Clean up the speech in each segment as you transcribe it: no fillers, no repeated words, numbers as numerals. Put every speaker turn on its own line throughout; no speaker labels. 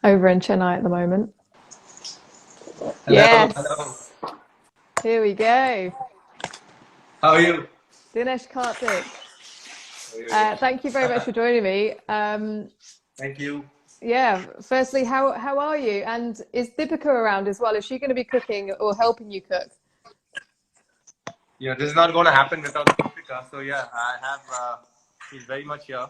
over in Chennai at the moment.
Hello, hello.
Yes, here we go.
How are you?
Dinesh, Kartik.
Very
Thank you very much for joining me.
Thank you.
Yeah, firstly, how are you? And is Deepika around as well? Is she going to be cooking or helping you cook?
Yeah, this is not going to happen without Deepika. So yeah, I have. She's very much here.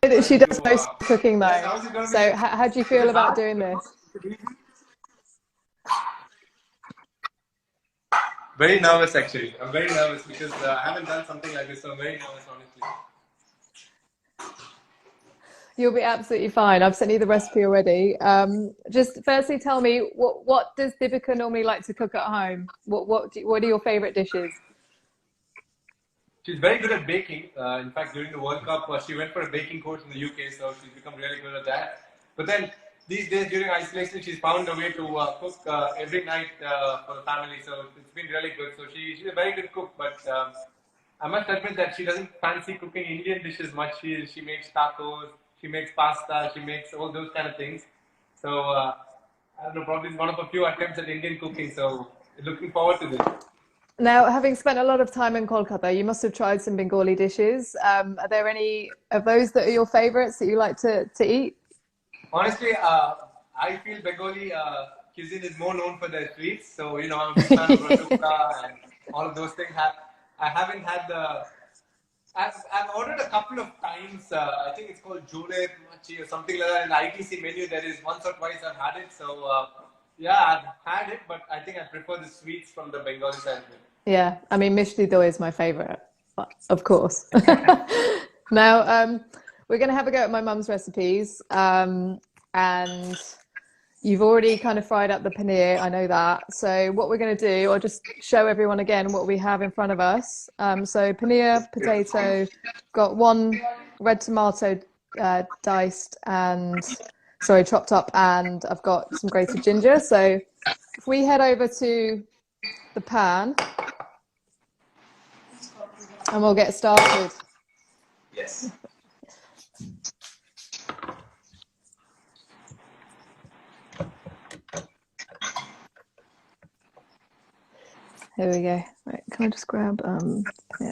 She
Trying to.
does most of the cooking
Yes,
though.
how's it going to be?
So how do you
Is
feel
it
about
hard?
doing this?
Is it easy? Very nervous actually. I'm very nervous because I haven't done something like this. So I'm very nervous, honestly.
You'll be absolutely fine. I've sent you the recipe already. Just firstly, tell me what does Deepika normally like to cook at home? What are your favorite dishes?
She's very good at baking. In fact, during the World Cup, she went for a baking course in the UK, so she's become really good at that. But then these days during isolation, she's found a way to cook every night for the family. So it's been really good. So she's a very good cook, but I must admit that she doesn't fancy cooking Indian dishes much. She makes tacos, she makes pasta, she makes all those kind of things. So I don't know, probably it's one of a few attempts at Indian cooking. So looking forward to this.
Now, having spent a lot of time in Kolkata, you must have tried some Bengali dishes. Are there any of those that are your favorites that you like to eat?
Honestly, I feel Bengali cuisine is more known for their sweets. So, I'm a big fan of Rasgulla and all of those things. I haven't had the. I've ordered a couple of times. I think it's called Jole Machi or something like that. In the ITC menu, there is once or twice I've had it. So, yeah, I've had it, but I think I prefer the sweets from the Bengali side.
Yeah, I mean, Mishti Doi is my favorite, of course. Now, we're going to have a go at my mum's recipes, and you've already kind of fried up the paneer. I know that. So what we're going to do, I'll just show everyone again what we have in front of us. So paneer, potato, got one red tomato diced and sorry, chopped up, and I've got some grated ginger. So if we head over to the pan and we'll get started.
Yes.
Here we go. Right, can I just grab yeah.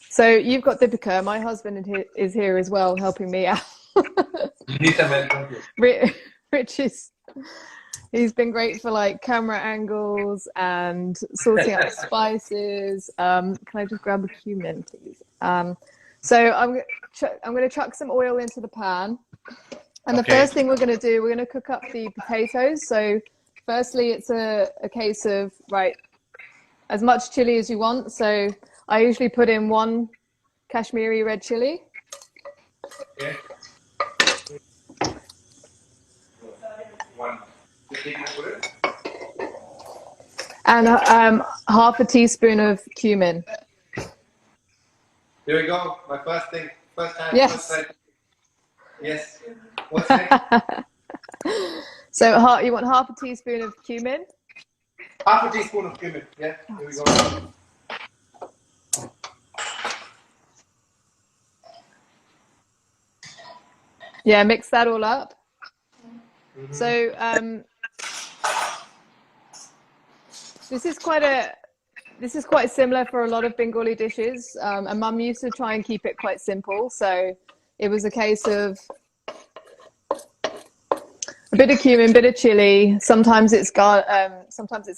So you've got Deepika, my husband is here as well, helping me out.
You need some help, don't you?
Rich is he's been great for like camera angles and sorting out the spices. Can I just grab a cumin, please? So I'm going to chuck some oil into the pan, and the
Okay.
first thing we're going to do, we're going to cook up the potatoes. So firstly, it's a case of right as much chili as you want. So I usually put in one Kashmiri red chili
Okay. One.
and half a teaspoon of cumin.
Here we go. My first thing. First time. First
Yes.
time. Yes. What's next?
So you want half a teaspoon of cumin.
Half a teaspoon of cumin. Yeah. Here we go.
Yeah, mix that all up.
Mm-hmm.
So this is quite a this is quite similar for a lot of Bengali dishes. And Mum used to try and keep it quite simple. So it was a case of a bit of cumin, bit of chili. Sometimes it's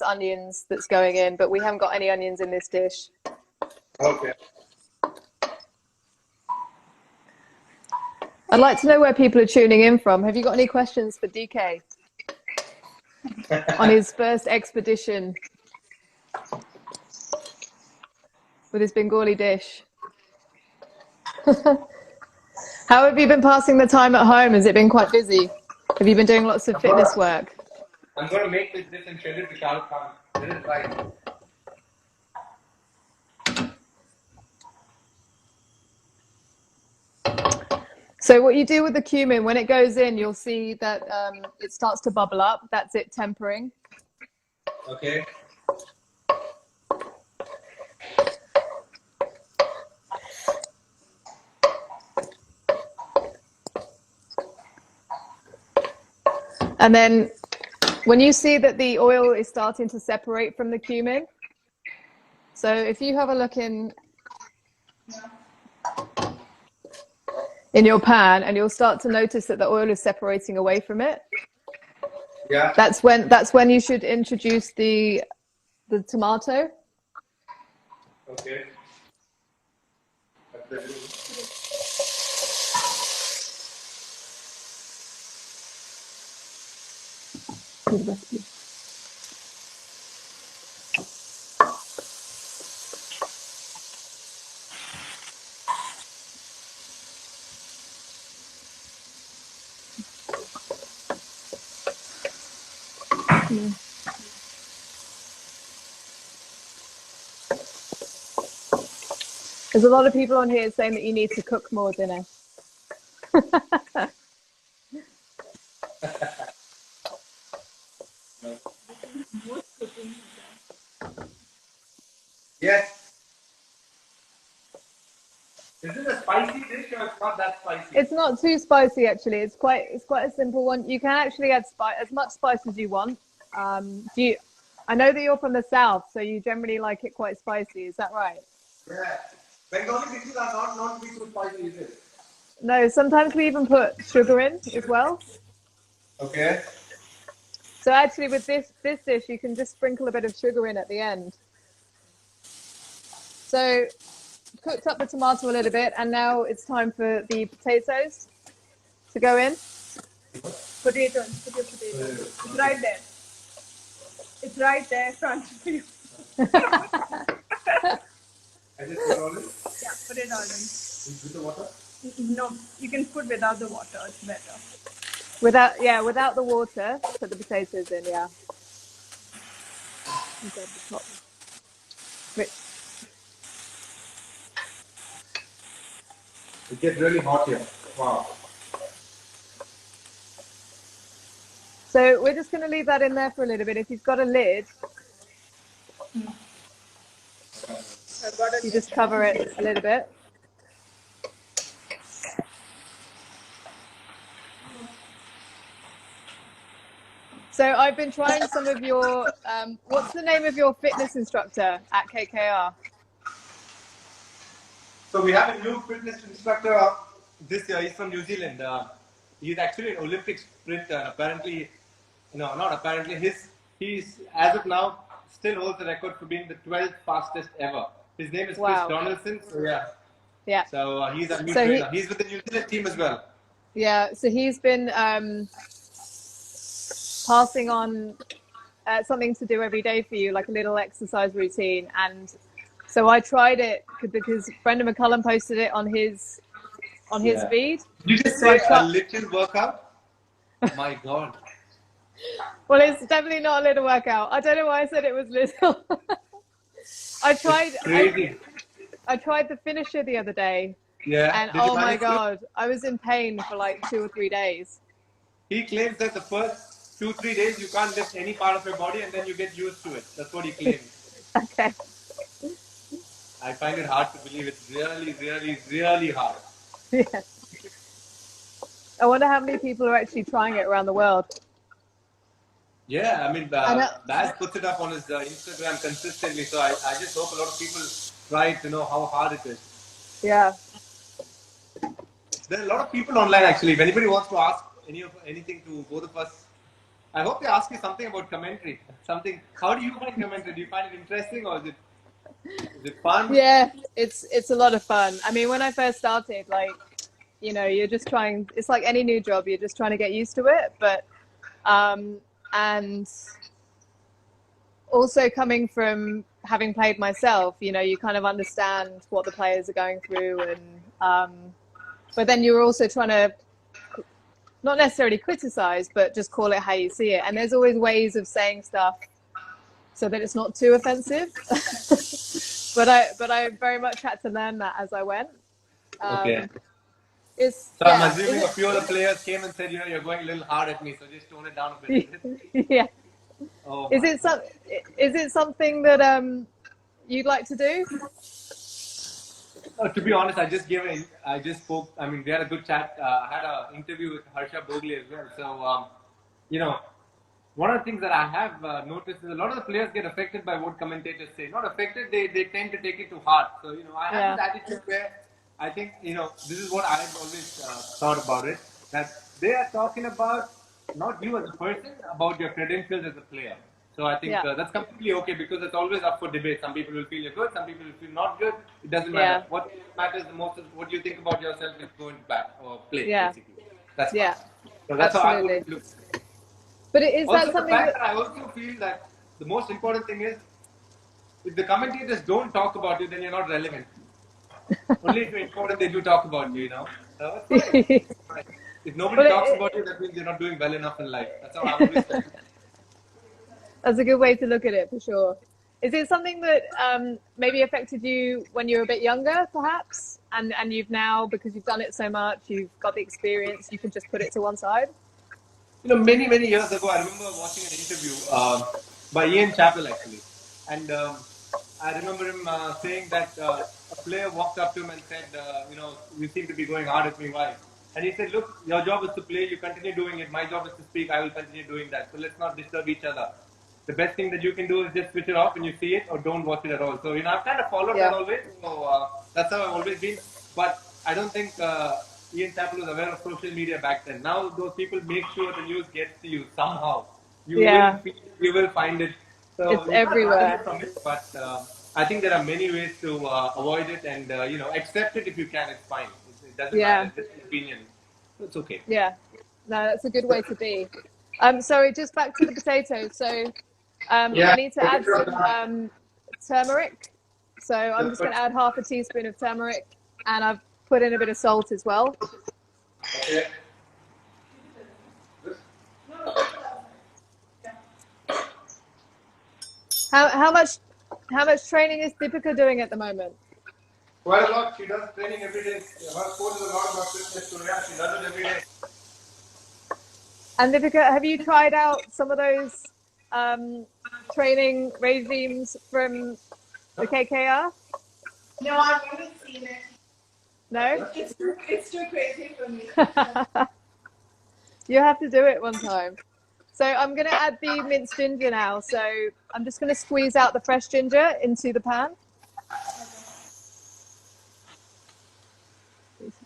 onions that's going in, but we haven't got any onions in this dish.
Okay.
I'd like to know where people are tuning in from. Have you got any questions for DK on his first expedition with his Bengali dish? How have you been passing the time at home? Has it been quite busy? Have you been doing lots of fitness work?
I'm gonna make this and send it to Shah Rukh Khan. Let it try.
So what you do with the cumin, when it goes in, you'll see that it starts to bubble up. That's it tempering.
Okay.
And then when you see that the oil is starting to separate from the cumin, so if you have a look in your pan, and you'll start to notice that the oil is separating away from it.
Yeah.
That's when you should introduce the tomato.
Okay.
There's a lot of people on here saying that you need to cook more, Dinesh.
Yes. Is it a spicy dish or it's not that spicy?
It's not too spicy actually. It's quite a simple one. You can actually add as much spice as you want. I know that you're from the south, so you generally like it quite spicy. Is that right?
Yeah. Bengali dishes are not known to be so spicy, is it?
No, sometimes we even put sugar in as well.
Okay.
So actually with this dish, you can just sprinkle a bit of sugar in at the end. So cooked up the tomato a little bit, and now it's time for the potatoes to go in. Potatoes, put your potatoes. It's right there. It's right there in front of you.
I just put all in?
Yeah, put it all in.
With the water?
No, you can put without the water. It's better. Without the water, put the potatoes in. Yeah. Grab the top. Wait.
It gets really hot here. Wow.
So we're just going to leave that in there for a little bit. If you've got a lid, you just cover it a little bit. So I've been trying some of your, what's the name of your fitness instructor at KKR?
So we have a new fitness instructor this year. He's from New Zealand. He's actually an Olympic sprinter. Apparently, no, not apparently. He's as of now still holds the record for being the 12th fastest ever. His name is Chris Donaldson. So yeah.
Yeah.
So he's a new trainer. He's with the New Zealand team as well.
Yeah. So he's been passing on something to do every day for you, like a little exercise routine. And so I tried it because Brendan McCullum posted it on his feed.
You just say a little workout? My God.
Well, it's definitely not a little workout. I don't know why I said it was little. I tried the finisher the other day.
Yeah.
And oh my God, I was in pain for like 2 or 3 days.
He claims that the first 2-3 days you can't lift any part of your body and then you get used to it. That's what he claims.
Okay.
I find it hard to believe. It's really, really, really hard.
Yeah. I wonder how many people are actually trying it around the world.
Yeah, I mean, Baz puts it up on his Instagram consistently, so I just hope a lot of people try to know how hard it is.
Yeah.
There are a lot of people online actually. If anybody wants to ask anything to both of us, I hope they ask you something about commentary. How do you find commentary? Do you find it interesting or is it fun?
Yeah, it's a lot of fun. I mean, when I first started, like, you know, you're just trying. It's like any new job. You're just trying to get used to it, but and also coming from having played myself, you know, you kind of understand what the players are going through, and but then you're also trying to not necessarily criticize, but just call it how you see it. And there's always ways of saying stuff so that it's not too offensive. but I very much had to learn that as I went.
Okay.
So
I'm assuming a few of the players came and said, you know, you're going a little hard at me, so just tone it down a bit.
Yeah.
Oh,
is it something that you'd like to do?
To be honest, I just spoke. I mean, we had a good chat. I had an interview with Harsha Bogle as well. So you know, one of the things that I have noticed is a lot of the players get affected by what commentators say. Not affected, they tend to take it to heart. So, I have
Yeah.
this attitude where I think, this is what I've always thought about it, that they are talking about not you as a person, about your credentials as a player. So I think
Yeah.
that's completely okay because it's always up for debate. Some people will feel you're good, some people will feel not good. It doesn't matter.
Yeah.
What matters the most is what you think about yourself is going back or play,
Yeah.
basically. That's fine.
Yeah.
So that's how I would
Absolutely.
look.
But is that
Also, the
something
fact
that,
that I also feel that the most important thing is if the commentators don't talk about you, then you're not relevant. Only if you're important, they do talk about you, So it's fine. It's fine. If nobody
well,
talks about you, that means you're not doing well enough in life. That's how I've always felt.
that's a good way to look at it for sure. Is it something that maybe affected you when you were a bit younger, perhaps, and you've now, because you've done it so much, you've got the experience, you can just put it to one side?
Many, many years ago, I remember watching an interview by Ian Chappell, actually. And I remember him saying that a player walked up to him and said, you seem to be going hard at me. Why? And he said, look, your job is to play. You continue doing it. My job is to speak. I will continue doing that. So let's not disturb each other. The best thing that you can do is just switch it off when you see it or don't watch it at all. So, I've kind of followed that
Yeah.
always. So that's how I've always been. But I don't think Ian Chappell was aware of social media back then. Now those people make sure the news gets to you somehow.
Yeah.
You will find it.
It's
So you can't run away
everywhere.
from it. But I think there are many ways to avoid it and accept it if you can. It's fine. It doesn't matter.
Yeah.
It's just an opinion. It's okay.
Yeah. No, that's a good way to be. Sorry, just back to the potatoes. So I
Yeah.
need to add some turmeric. So I'm just going to add half a teaspoon of turmeric, and I've put in a bit of salt as well.
Okay.
How much training is Deepika doing at the moment?
Quite a lot. She does training every day. Her sport is a lot about fitness, so yeah, she does it every day.
And Deepika, have you tried out some of those training regimes from the KKR?
No, I've only seen it.
No?
It's too crazy for me.
You have to do it one time. So I'm going to add the minced ginger now. So I'm just going to squeeze out the fresh ginger into the pan.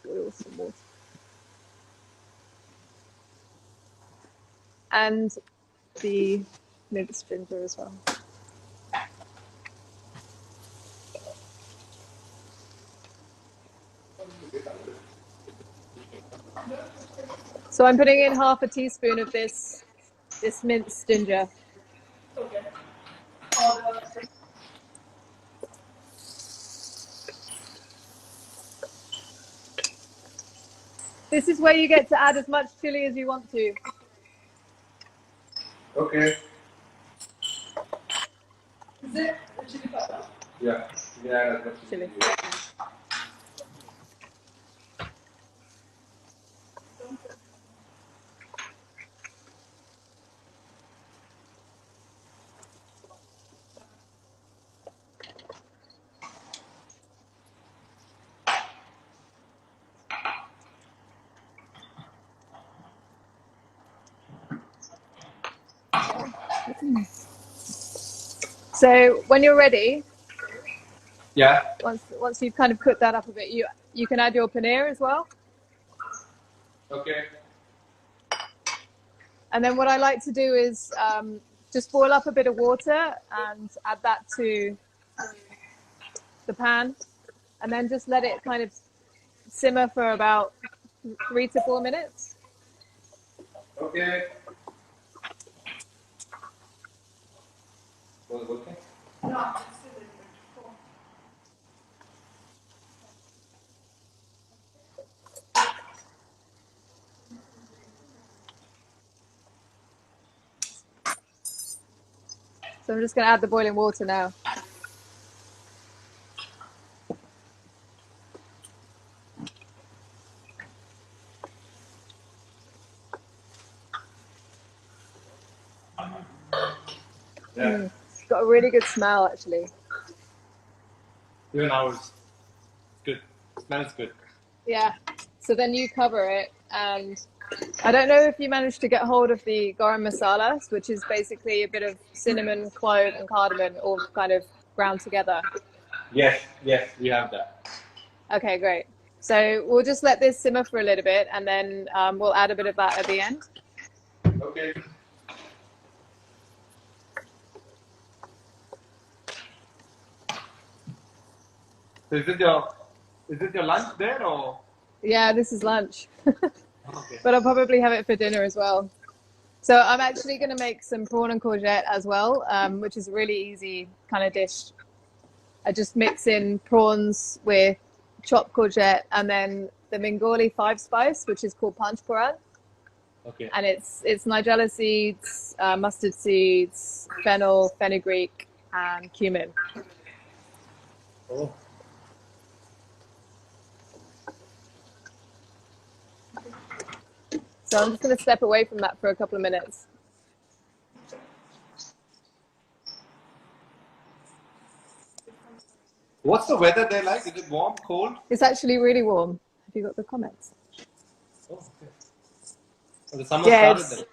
Boil some water. And the minced ginger as well. So I'm putting in half a teaspoon of this minced ginger.
Okay.
This is where you get to add as much chili as you want to.
Okay.
Is it the chili pepper?
Yeah. Yeah.
Chili. So when you're ready,
Yeah.
once you've kind of cooked that up a bit, you can add your paneer as well.
Okay.
And then what I like to do is just boil up a bit of water and add that to the pan, and then just let it kind of simmer for about 3 to 4 minutes.
Okay. Was it okay?
No, it's still in there. Cool.
So I'm just going to add the boiling water now.
Yeah.
It's got a really good smell, actually.
Even ours. Good. Smells good.
Yeah. So then you cover it and I don't know if you managed to get hold of the garam masala, which is basically a bit of cinnamon, clove, and cardamom all kind of ground together.
Yes, yes, we have that.
Okay, great. So we'll just let this simmer for a little bit, and then we'll add a bit of that at the end.
Okay. So is it your lunch there or?
Yeah, this is lunch,
Okay.
but I'll probably have it for dinner as well. So I'm actually going to make some prawn and courgette as well, which is a really easy kind of dish. I just mix in prawns with chopped courgette and then the Bengali 5 spice, which is called panchphoron.
Okay.
And it's nigella seeds, mustard seeds, fennel, fenugreek, and cumin.
Oh.
So I'm just going to step away from that for a couple of minutes.
What's the weather there like? Is it warm, cold?
It's actually really warm. Have you got the comments?
Oh, okay. So the summer
Yeah,
started then.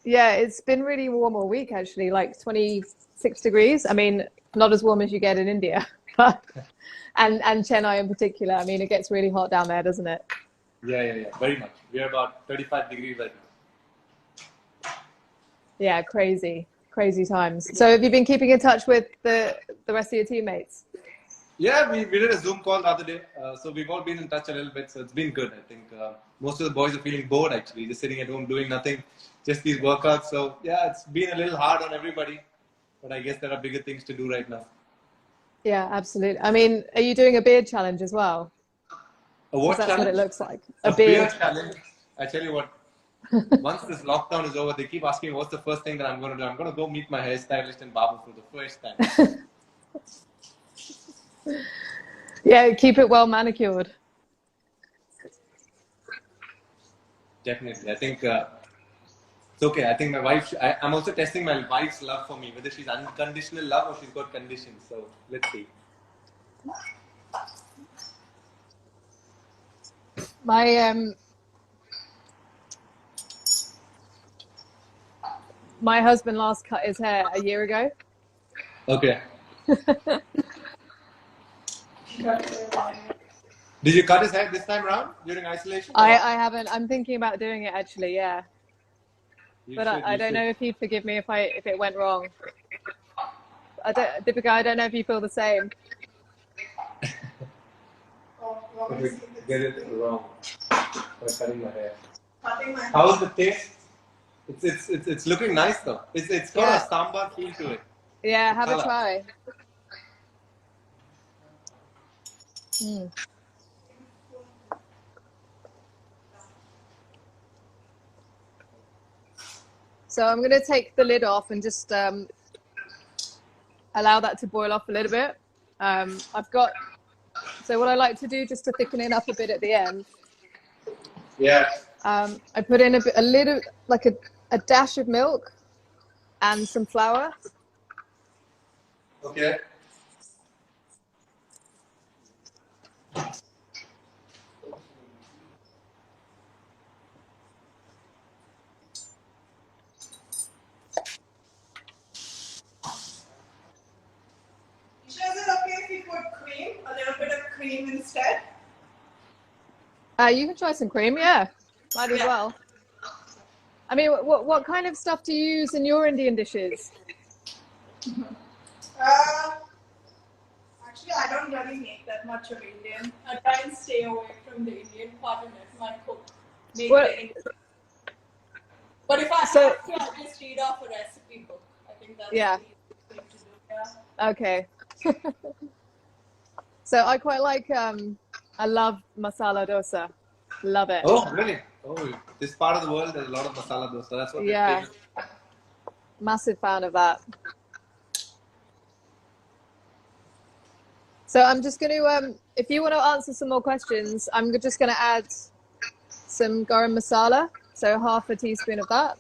yeah, it's been really warm all week actually, like 26 degrees. I mean, not as warm as you get in India, but and Chennai in particular. I mean, it gets really hot down there, doesn't it?
Yeah. Very much. We are about 35 degrees right now.
Yeah, crazy times. So have you been keeping in touch with the rest of your teammates?
Yeah, we did a Zoom call the other day. So we've all been in touch a little bit. So it's been good. I think most of the boys are feeling bored actually, just sitting at home doing nothing, just these workouts. So yeah, it's been a little hard on everybody, but I guess there are bigger things to do right now.
Yeah, absolutely. I mean, are you doing a beard challenge as well?
A what
that's
challenge?
What it looks like.
A beard challenge. I tell you what, once this lockdown is over, they keep asking me what's the first thing that I'm going to do. I'm going to go meet my hairstylist and barber for the first time.
Yeah, keep it well manicured.
Definitely. I think it's okay. I think my wife, I'm also testing my wife's love for me, whether she's unconditional love or she's got conditions. So let's see.
My husband last cut his hair a year ago.
Okay. Did you cut his hair this time around during isolation?
I haven't. I'm thinking about doing it actually. Yeah. But I don't know if he'd forgive me if it went wrong. Deepika, I don't know if you feel the same.
Get it wrong by cutting my hair. How's the taste? It's looking nice though. It's got a sambar feel to it.
Yeah, have a try. Mm. So I'm going to take the lid off and just allow that to boil off a little bit. So what I like to do just to thicken it up a bit at the end.
Yeah.
I put in a little, like a dash of milk and some flour.
Okay.
Isha, is it okay if you put cream, a little bit of cream instead?
You can try some cream, yeah. Might as well. I mean, what kind of stuff do you use in your Indian dishes?
Actually, I don't really make that much of Indian. I try and stay away from the Indian part and let my cook make it. But if I have to, I'll just read off a recipe book. I think that's the easiest thing to do. Yeah.
Okay. So I quite like, I love masala dosa. Love it.
Oh, really? Oh, this part of the world, there's a lot of masala dosa. That's what we're famous.
Massive fan of that. So I'm just going to, if you want to answer some more questions, I'm just going to add some garam masala. So half a teaspoon of that.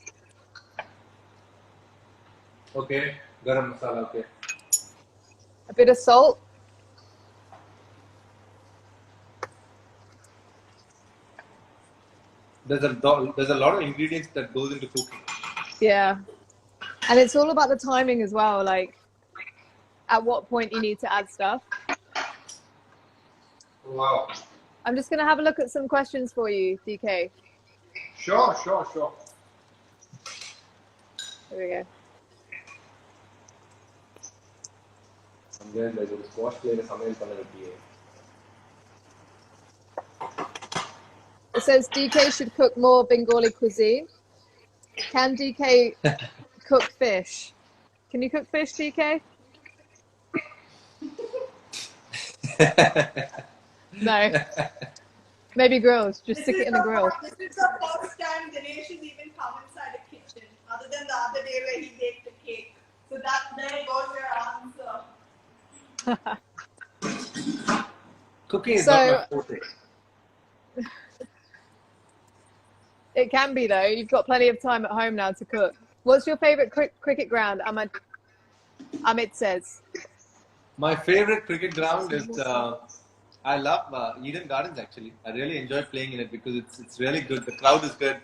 Okay, garam masala, okay.
A bit of salt.
there's a lot of ingredients that goes into cooking.
Yeah. And it's all about the timing as well, like at what point you need to add stuff.
Wow.
I'm just going to have a look at some questions for you, DK.
Sure.
Here we go. It says DK should cook more Bengali cuisine. Can DK cook fish? Can you cook fish, DK? No. Maybe grills. Just stick it in the grill.
This is the first time Dinesh has even come inside a kitchen, other than the other day where he baked a cake. So there goes your answer.
Cooking is not my forte.
It can be though. You've got plenty of time at home now to cook. What's your favorite cricket ground? Amit says.
My favorite cricket ground is I love Eden Gardens actually. I really enjoy playing in it because it's really good. The crowd is good.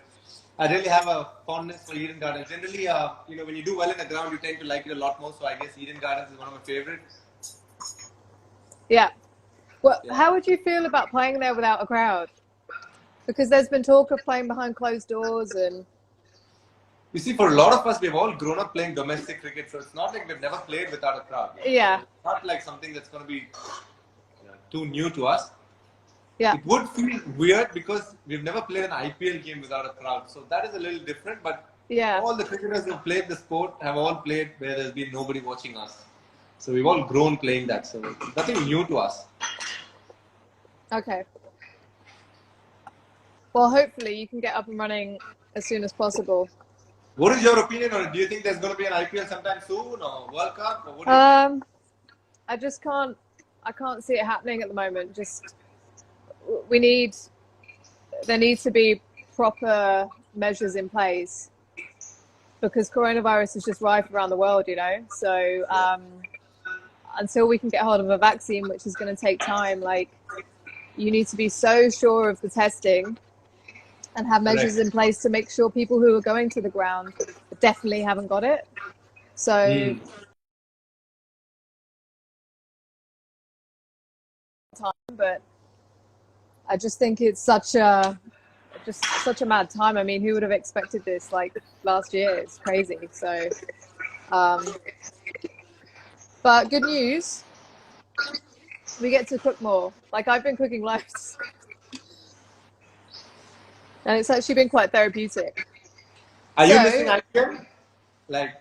I really have a fondness for Eden Gardens. Generally, when you do well in the ground, you tend to like it a lot more. So I guess Eden Gardens is one of my favorites.
Yeah. Well, how would you feel about playing there without a crowd? Because there's been talk of playing behind closed doors and...
You see, for a lot of us, we've all grown up playing domestic cricket. So it's not like we've never played without a crowd.
Yeah.
It's not like something that's going to be too new to us.
Yeah.
It would feel weird because we've never played an IPL game without a crowd. So that is a little different. But all the cricketers who played the sport have all played where there's been nobody watching us. So we've all grown playing that. So it's nothing new to us.
Okay. Well, hopefully you can get up and running as soon as possible.
What is your opinion on it? Do you think there's going to be an IPL sometime soon or World Cup? Or what do you think?
I just can't see it happening at the moment. There needs to be proper measures in place because coronavirus is just rife around the world, So until we can get hold of a vaccine, which is going to take time, you need to be so sure of the testing and have measures in place to make sure people who are going to the ground definitely haven't got it. So but I just think it's such a mad time. I mean, who would have expected this last year? It's crazy. So but good news, we get to cook more. I've been cooking loads. And it's actually been quite therapeutic.
Are you missing IPL?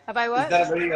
Have I what?
Is that a very